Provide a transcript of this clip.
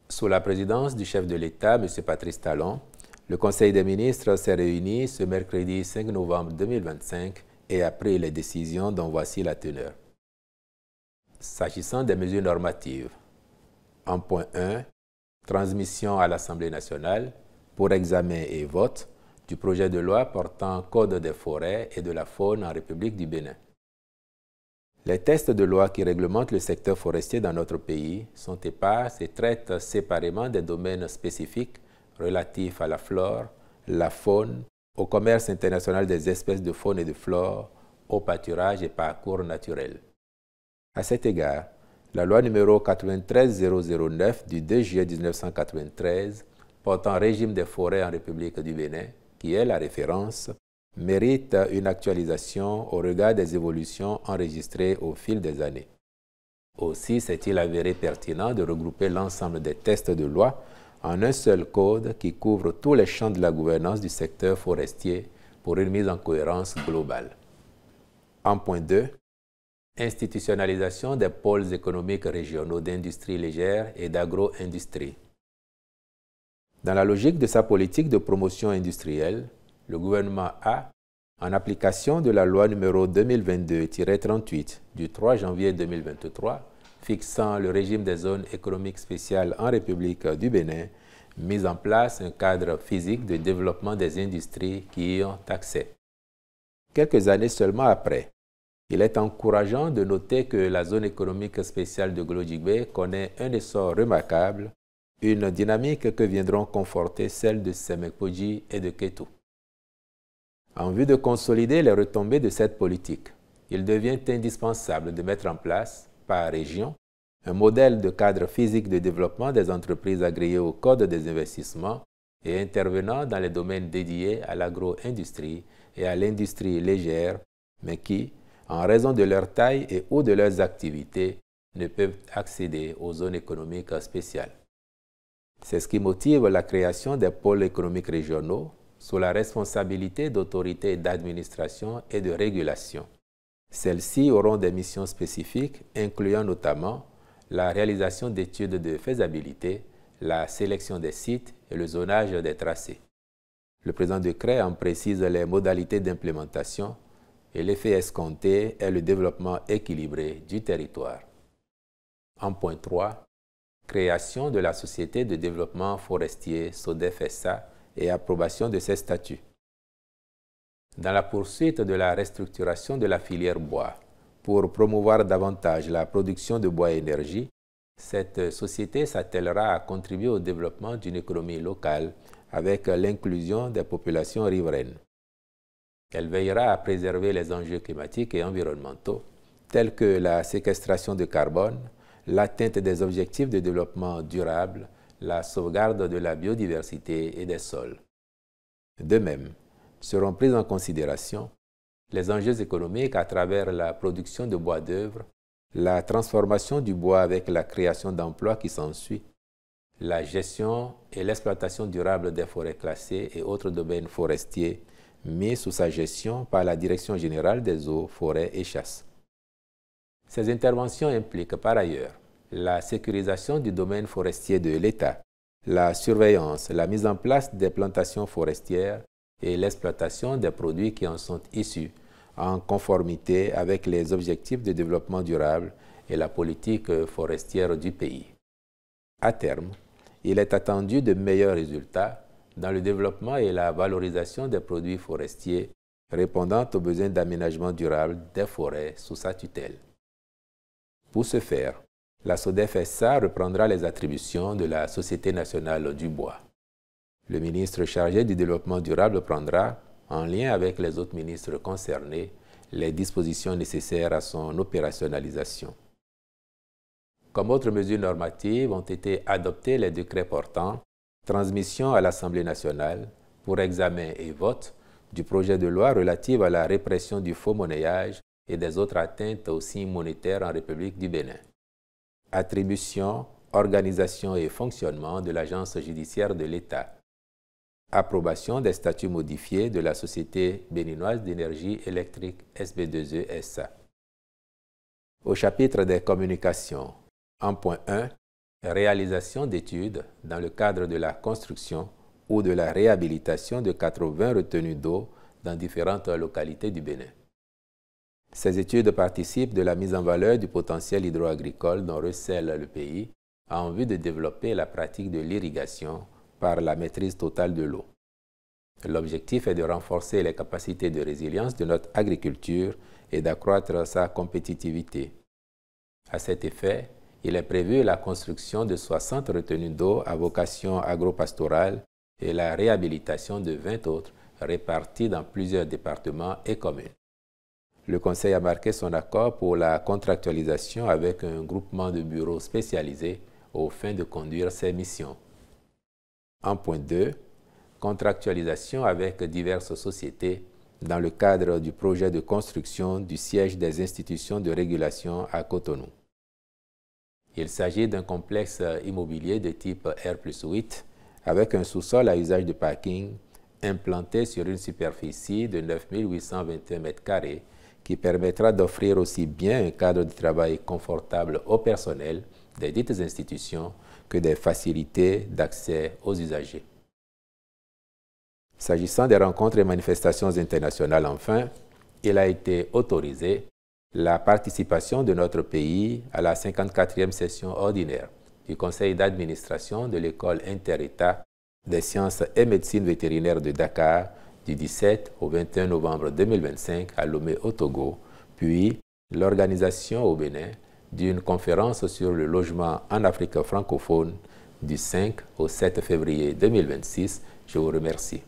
Sous la présidence du chef de l'État, M. Patrice Talon, le Conseil des ministres s'est réuni ce mercredi 5 novembre 2025 et a pris les décisions dont voici la teneur. S'agissant des mesures normatives, en point 1, transmission à l'Assemblée nationale pour examen et vote du projet de loi portant Code des forêts et de la faune en République du Bénin. Les textes de loi qui réglementent le secteur forestier dans notre pays sont épars et traitent séparément des domaines spécifiques relatifs à la flore, la faune, au commerce international des espèces de faune et de flore, au pâturage et parcours naturels. À cet égard, la loi numéro 93-009 du 2 juillet 1993 portant régime des forêts en République du Bénin, qui est la référence, mérite une actualisation au regard des évolutions enregistrées au fil des années. Aussi s'est-il avéré pertinent de regrouper l'ensemble des textes de loi en un seul code qui couvre tous les champs de la gouvernance du secteur forestier pour une mise en cohérence globale. En point 2, institutionnalisation des pôles économiques régionaux d'industrie légère et d'agro-industrie. Dans la logique de sa politique de promotion industrielle, le gouvernement a, en application de la loi numéro 2022-38 du 3 janvier 2023, fixant le régime des zones économiques spéciales en République du Bénin, mis en place un cadre physique de développement des industries qui y ont accès. Quelques années seulement après, il est encourageant de noter que la zone économique spéciale de Glodjigbe connaît un essor remarquable, une dynamique que viendront conforter celle de Semekpoji et de Kétou. En vue de consolider les retombées de cette politique, il devient indispensable de mettre en place, par région, un modèle de cadre physique de développement des entreprises agréées au Code des investissements et intervenant dans les domaines dédiés à l'agro-industrie et à l'industrie légère, mais qui, en raison de leur taille et ou de leurs activités, ne peuvent accéder aux zones économiques spéciales. C'est ce qui motive la création des pôles économiques régionaux sous la responsabilité d'autorités d'administration et de régulation. Celles-ci auront des missions spécifiques incluant notamment la réalisation d'études de faisabilité, la sélection des sites et le zonage des tracés. Le présent décret en précise les modalités d'implémentation et l'effet escompté est le développement équilibré du territoire. En point 3, création de la Société de développement forestier SODEF-SA et approbation de ses statuts. Dans la poursuite de la restructuration de la filière bois, pour promouvoir davantage la production de bois et énergie, cette société s'attellera à contribuer au développement d'une économie locale avec l'inclusion des populations riveraines. Elle veillera à préserver les enjeux climatiques et environnementaux, tels que la séquestration de carbone, l'atteinte des objectifs de développement durable, la sauvegarde de la biodiversité et des sols. De même, seront prises en considération les enjeux économiques à travers la production de bois d'œuvre, la transformation du bois avec la création d'emplois qui s'ensuit, la gestion et l'exploitation durable des forêts classées et autres domaines forestiers mis sous sa gestion par la Direction générale des eaux, forêts et chasses. Ces interventions impliquent par ailleurs la sécurisation du domaine forestier de l'État, la surveillance, la mise en place des plantations forestières et l'exploitation des produits qui en sont issus, en conformité avec les objectifs de développement durable et la politique forestière du pays. À terme, il est attendu de meilleurs résultats dans le développement et la valorisation des produits forestiers répondant aux besoins d'aménagement durable des forêts sous sa tutelle. Pour ce faire, la SODEF-SA reprendra les attributions de la Société nationale du bois. Le ministre chargé du développement durable prendra, en lien avec les autres ministres concernés, les dispositions nécessaires à son opérationnalisation. Comme autres mesures normatives, ont été adoptés les décrets portant transmission à l'Assemblée nationale pour examen et vote du projet de loi relatif à la répression du faux monnayage et des autres atteintes aux signes monétaires en République du Bénin. Attribution, organisation et fonctionnement de l'Agence judiciaire de l'État. Approbation des statuts modifiés de la Société béninoise d'énergie électrique SB2E SA. Au chapitre des communications, en point 1, réalisation d'études dans le cadre de la construction ou de la réhabilitation de 80 retenues d'eau dans différentes localités du Bénin. Ces études participent de la mise en valeur du potentiel hydro-agricole dont recèle le pays en vue de développer la pratique de l'irrigation par la maîtrise totale de l'eau. L'objectif est de renforcer les capacités de résilience de notre agriculture et d'accroître sa compétitivité. À cet effet, il est prévu la construction de 60 retenues d'eau à vocation agro-pastorale et la réhabilitation de 20 autres réparties dans plusieurs départements et communes. Le Conseil a marqué son accord pour la contractualisation avec un groupement de bureaux spécialisés aux fins de conduire ces missions. En point 2, contractualisation avec diverses sociétés dans le cadre du projet de construction du siège des institutions de régulation à Cotonou. Il s'agit d'un complexe immobilier de type R+8 avec un sous-sol à usage de parking implanté sur une superficie de 9 821 m² qui permettra d'offrir aussi bien un cadre de travail confortable au personnel des dites institutions que des facilités d'accès aux usagers. S'agissant des rencontres et manifestations internationales, enfin, il a été autorisé la participation de notre pays à la 54e session ordinaire du Conseil d'administration de l'École inter-État des sciences et médecine vétérinaire de Dakar du 17 au 21 novembre 2025 à Lomé au Togo, puis l'organisation au Bénin d'une conférence sur le logement en Afrique francophone du 5 au 7 février 2026. Je vous remercie.